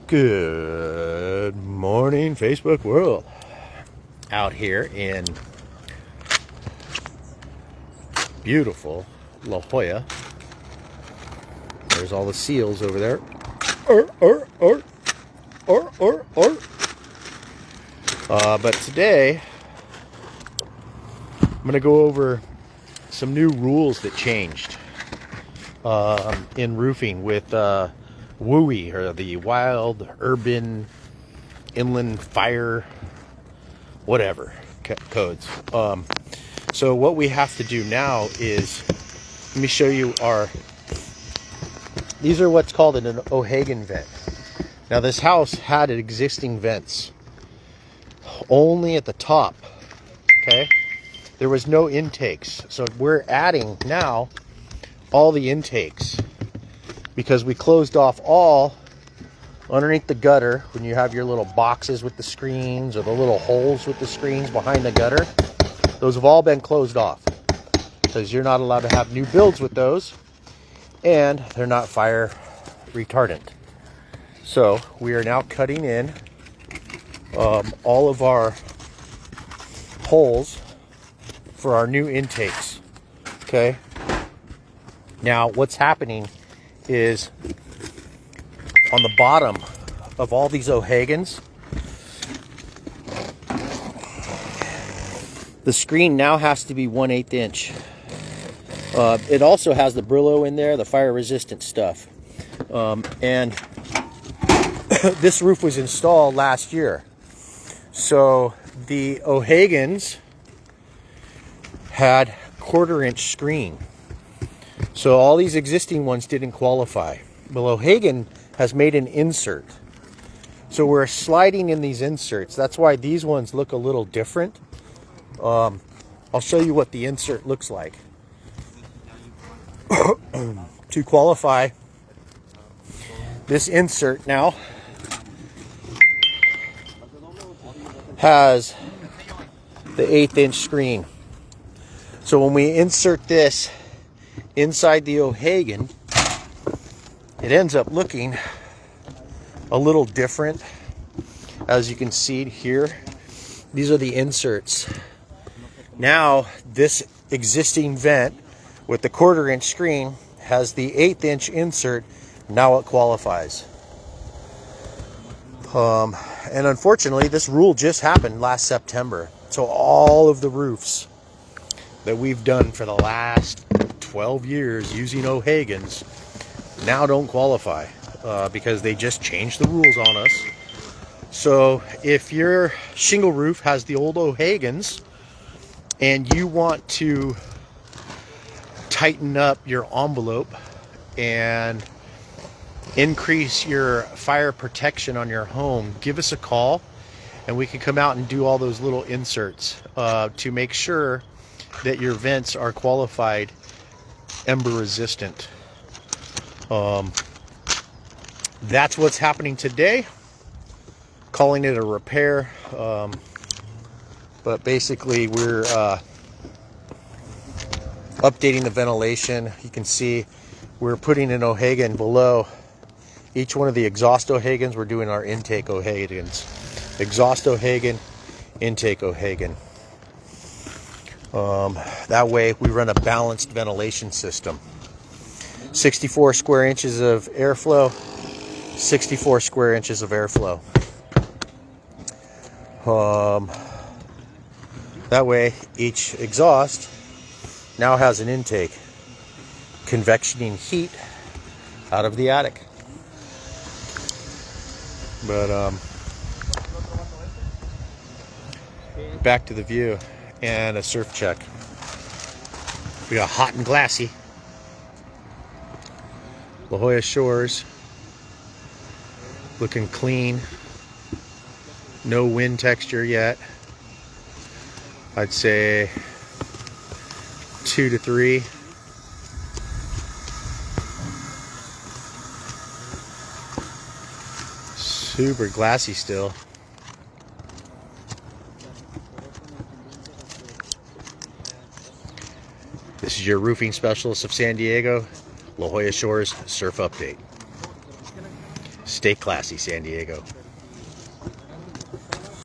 Good morning, Facebook world. Out here in beautiful La Jolla. There's all the seals over there. But today, I'm going to go over some new rules that changed in roofing with WUI, or the Wild Urban Inland Fire whatever codes. So what we have to do now is, let me show you these are what's called an O'Hagan vent. Now this house had existing vents only at the top, okay? There was no intakes. So we're adding now all the intakes because we closed off all underneath the gutter. When you have your little boxes with the screens or the little holes with the screens behind the gutter, those have all been closed off because you're not allowed to have new builds with those, and they're not fire retardant. So we are now cutting in all of our holes for our new intakes. Okay, now what's happening is on the bottom of all these O'Hagans, the screen now has to be 1/8 inch. It also has the Brillo in there, the fire resistant stuff. And this roof was installed last year. So the O'Hagans had 1/4 inch screen. So all these existing ones didn't qualify. Well, O'Hagan has made an insert. So we're sliding in these inserts. That's why these ones look a little different. I'll show you what the insert looks like. To qualify, this insert now has the 1/8 inch screen. So when we insert this inside the O'Hagan, it ends up looking a little different. As you can see here, these are the inserts. Now this existing vent with the 1/4 inch screen has the 1/8 inch insert. Now it qualifies. And unfortunately, this rule just happened last September. So all of the roofs that we've done for the last 12 years using O'Hagans now don't qualify because they just changed the rules on us. So if your shingle roof has the old O'Hagans and you want to tighten up your envelope and increase your fire protection on your home, give us a call and we can come out and do all those little inserts to make sure that your vents are qualified ember resistant. That's what's happening today. Calling it a repair, but basically we're updating the ventilation. You can see we're putting an O'Hagan below each one of the exhaust O'Hagans. We're doing our intake O'Hagans. Exhaust O'Hagan, intake O'Hagan. That way we run a balanced ventilation system. 64 square inches of airflow, 64 square inches of airflow. That way each exhaust now has an intake, convectioning heat out of the attic. But back to the view and a surf check. We got hot and glassy. La Jolla shores looking clean. No wind texture yet. I'd say 2 to 3. Super glassy still. This is your roofing specialist of San Diego, La Jolla Shores Surf Update. Stay classy, San Diego.